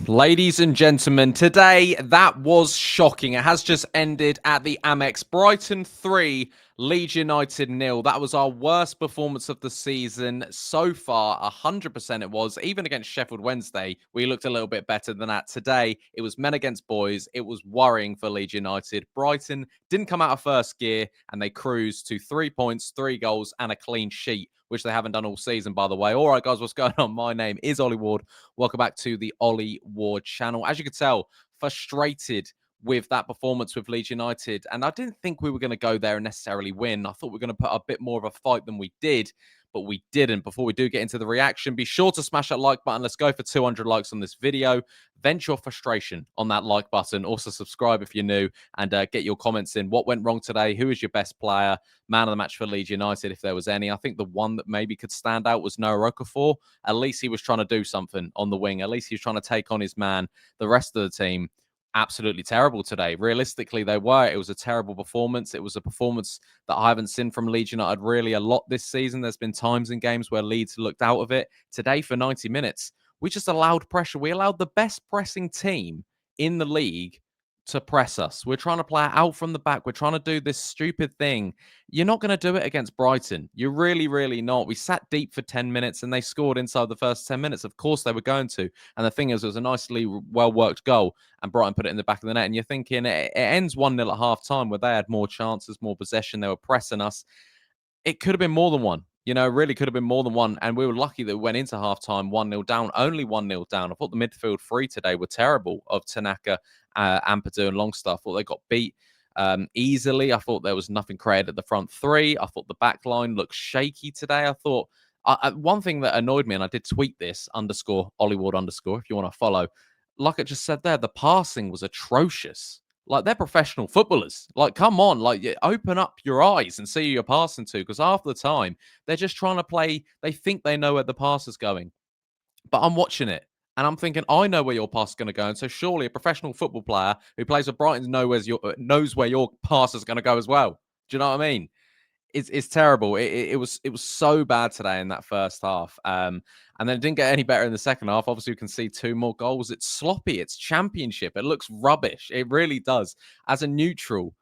Ladies and gentlemen, today that was shocking. It has just ended at the Amex. Brighton 3, Leeds United 0. That was our worst performance of the season so far. 100% it was. Even against Sheffield Wednesday, we looked a little bit better than that. Today, it was men against boys. It was worrying for Leeds United. Brighton didn't come out of first gear and they cruised to 3 points, 3 goals and a clean sheet, which they haven't done all season, by the way. All right, guys, what's going on? My name is Ollie Ward. Welcome back to the Ollie Ward channel. As you can tell, frustrated with that performance with Leeds United. And I didn't think we were going to go there and necessarily win. I thought we were going to put a bit more of a fight than we did, but we didn't. Before we do get into the reaction, be sure to smash that like button. Let's go for 200 likes on this video. Vent your frustration on that like button. Also subscribe if you're new and get your comments in. What went wrong today? Who is your best player? Man of the match for Leeds United, if there was any. I think the one that maybe could stand out was Noah Okafor. At least he was trying to do something on the wing. At least he was trying to take on his man. The rest of the team, absolutely terrible today. Realistically, they were. It was a terrible performance. It was a performance that I haven't seen from Leeds United really a lot this season. There's been times in games where Leeds looked out of it. Today, for 90 minutes, we just allowed pressure. We allowed the best pressing team in the league to press us. We're trying to play it out from the back. We're trying to do this stupid thing. You're not going to do it against Brighton. You're really, really not. We sat deep for 10 minutes and they scored inside the first 10 minutes. Of course they were going to. And the thing is, it was a nicely well-worked goal and Brighton put it in the back of the net. And you're thinking it ends 1-0 at half-time where they had more chances, more possession. They were pressing us. It could have been more than one. You know, really could have been more than one. And we were lucky that we went into halftime 1-0 down, only 1-0 down. I thought the midfield three today were terrible of Tanaka, Ampadu and Longstaff. I thought they got beat easily. I thought there was nothing created at the front three. I thought the back line looked shaky today. I thought one thing that annoyed me, and I did tweet this, _Hollywood_, if you want to follow. Like I just said there, the passing was atrocious. Like, they're professional footballers. Like, come on. Like, open up your eyes and see who you're passing to. Because half the time, they're just trying to play. They think they know where the pass is going. But I'm watching it. And I'm thinking, I know where your pass is going to go. And so surely a professional football player who plays for Brighton knows where your pass is going to go as well. Do you know what I mean? It's terrible. It was so bad today in that first half. And then it didn't get any better in the second half. Obviously, we can see 2 more goals. It's sloppy. It's championship. It looks rubbish. It really does. As a neutral,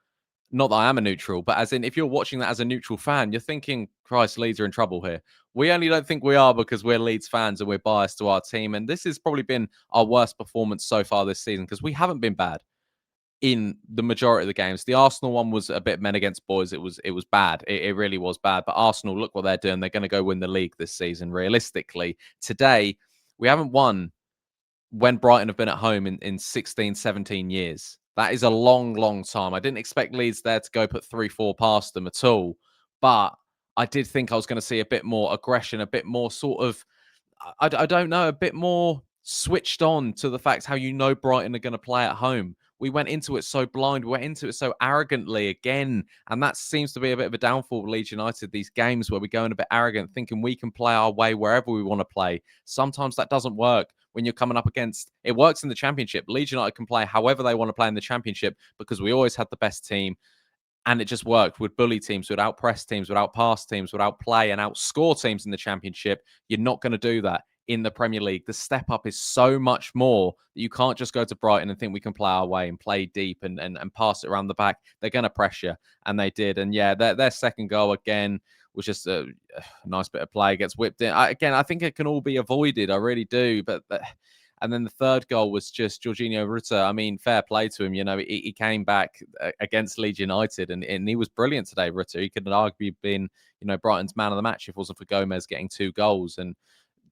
not that I am a neutral, but as in if you're watching that as a neutral fan, you're thinking, Christ, Leeds are in trouble here. We only don't think we are because we're Leeds fans and we're biased to our team. And this has probably been our worst performance so far this season because we haven't been bad in the majority of the games. The Arsenal one was a bit men against boys. It was bad. It really was bad. But Arsenal, look what they're doing. They're going to go win the league this season, realistically. Today, we haven't won when Brighton have been at home in 16, 17 years. That is a long, long time. I didn't expect Leeds there to go put 3-4 past them at all. But I did think I was going to see a bit more aggression, a bit more sort of, I don't know, a bit more switched on to the fact how Brighton are going to play at home. We went into it so blind. We went into it so arrogantly again. And that seems to be a bit of a downfall of Leeds United, these games where we go in a bit arrogant, thinking we can play our way wherever we want to play. Sometimes that doesn't work when you're coming up against, it works in the Championship. Leeds United can play however they want to play in the Championship because we always had the best team. And it just worked. Would bully teams, would outpress teams, would outpass teams, would outplay and outscore teams in the Championship. You're not going to do that in the Premier League. The step up is so much more that you can't just go to Brighton and think we can play our way and play deep and pass it around the back. They're going to pressure, and they did. And yeah, their second goal again was just a nice bit of play. Gets whipped in. I think it can all be avoided. I really do. But and then the third goal was just Georginio Rutter. I mean, fair play to him. You know, he came back against Leeds United and he was brilliant today, Rutter. He could have arguably been, Brighton's man of the match if it wasn't for Gomes getting 2 goals. And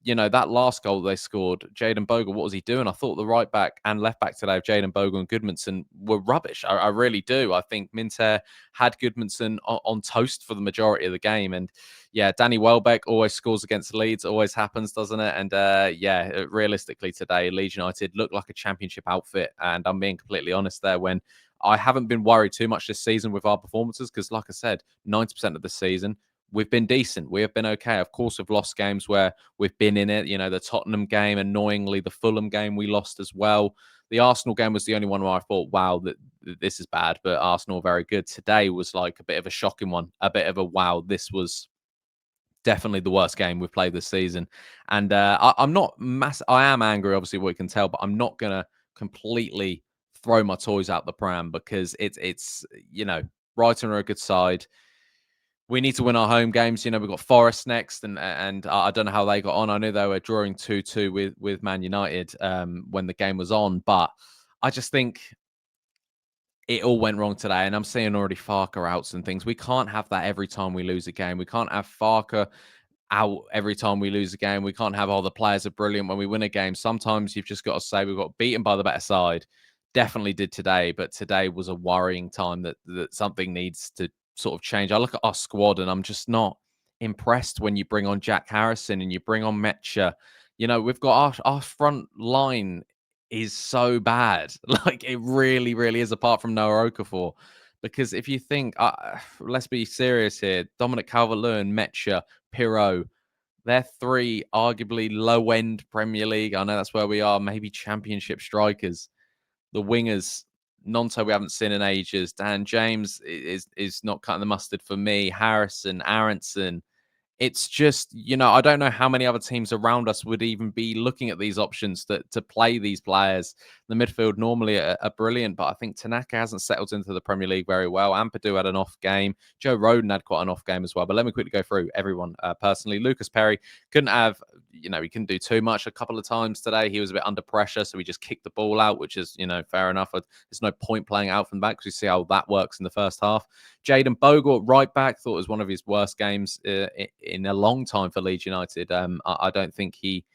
that last goal they scored, Jayden Bogle, what was he doing? I thought the right back and left back today of Jayden Bogle and Goodmanson were rubbish. I really do. I think Minter had Goodmanson on toast for the majority of the game. And yeah, Danny Welbeck always scores against Leeds. Always happens, doesn't it? And yeah, realistically today, Leeds United looked like a Championship outfit. And I'm being completely honest there when I haven't been worried too much this season with our performances because, like I said, 90% of the season, we've been decent. We have been okay. Of course, we've lost games where we've been in it. The Tottenham game, annoyingly, the Fulham game we lost as well. The Arsenal game was the only one where I thought, wow, this is bad, but Arsenal very good. Today was like a bit of a shocking one, a bit of a wow, this was definitely the worst game we've played this season. And I'm not I am angry, obviously, what you can tell, but I'm not gonna completely throw my toys out the pram because it's Brighton are a good side. We need to win our home games. We've got Forest next, and I don't know how they got on. I knew they were drawing 2-2 with Man United when the game was on, but I just think it all went wrong today. And I'm seeing already Farke outs and things. We can't have that every time we lose a game. We can't have Farke out every time we lose a game. We can't have all the players are brilliant when we win a game. Sometimes you've just got to say we've got beaten by the better side. Definitely did today, but today was a worrying time that something needs to sort of change. I look at our squad and I'm just not impressed when you bring on Jack Harrison and you bring on Metcha. We've got our front line is so bad. Like it really, really is, apart from Noah Okafor. Because if you think, let's be serious here, Dominic Calvert Lewin, Metcha, Pirot, they're three arguably low-end Premier League. I know that's where we are, maybe Championship strikers. The wingers, Nonto, we haven't seen in ages. Dan James is not cutting the mustard for me. Harrison, Aronson. It's just, I don't know how many other teams around us would even be looking at these options to play these players. The midfield normally are brilliant, but I think Tanaka hasn't settled into the Premier League very well. Ampadu had an off game. Joe Rodon had quite an off game as well. But let me quickly go through everyone personally. Lucas Perry couldn't have, he couldn't do too much a couple of times today. He was a bit under pressure, so he just kicked the ball out, which is, fair enough. There's no point playing out from the back because we see how that works in the first half. Jaden Bogle, right back, thought it was one of his worst games in a long time for Leeds United. I don't think he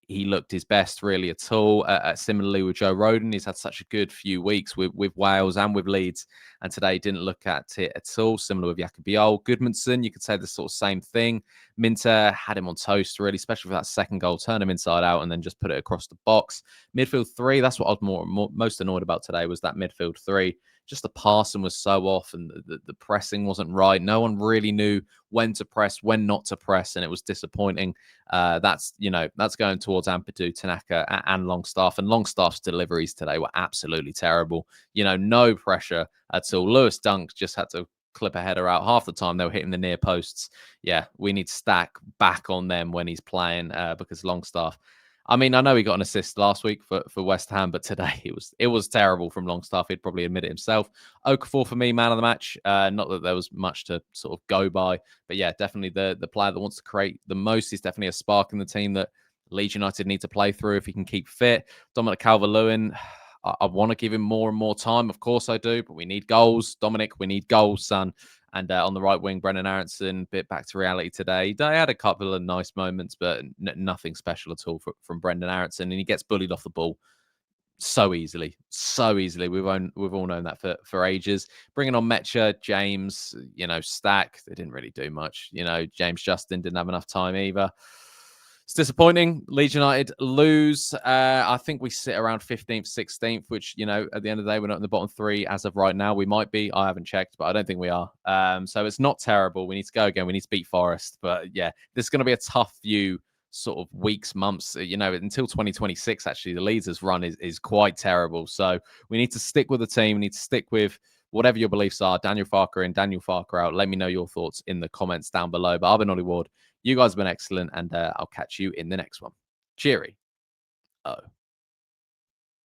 looked his best really at all. Similarly with Joe Rodon, he's had such a good few weeks with Wales and with Leeds, and today didn't look at it at all. Similar with Jacobiol. Goodmanson, you could say the sort of same thing. Minter had him on toast really, especially for that second goal, turn him inside out and then just put it across the box. Midfield three, that's what I was most annoyed about today, was that midfield three. Just the passing was so off and the pressing wasn't right. No one really knew when to press, when not to press, and it was disappointing. That's going towards Ampadu, Tanaka, and Longstaff. And Longstaff's deliveries today were absolutely terrible. No pressure at all. Lewis Dunk just had to clip a header out. Half the time they were hitting the near posts. Yeah, we need to stack back on them when he's playing because Longstaff. I mean, I know he got an assist last week for West Ham, but today it was terrible from Longstaff. He'd probably admit it himself. Okafor for me, man of the match. Not that there was much to sort of go by, but yeah, definitely the player that wants to create the most. He's definitely a spark in the team that Leeds United need to play through if he can keep fit. Dominic Calvert Lewin. I want to give him more and more time. Of course I do, but we need goals. Dominic, we need goals, son. And on the right wing, Brendan Aronson, bit back to reality today. He had a couple of nice moments, but nothing special at all from Brendan Aronson. And he gets bullied off the ball so easily. We've all known that for ages. Bringing on Metcha, James, Stack, they didn't really do much. James Justin didn't have enough time either. It's disappointing. Leeds United lose. I think we sit around 15th, 16th, which, at the end of the day, we're not in the bottom three as of right now. We might be. I haven't checked, but I don't think we are. So it's not terrible. We need to go again. We need to beat Forest. But yeah, this is going to be a tough few sort of weeks, months, until 2026, actually. The Leeds' run is quite terrible. So we need to stick with the team. We need to stick with whatever your beliefs are. Daniel Farke in, Daniel Farke out. Let me know your thoughts in the comments down below. But I've been Ollie Ward. You guys have been excellent, and I'll catch you in the next one. Cheery. Oh.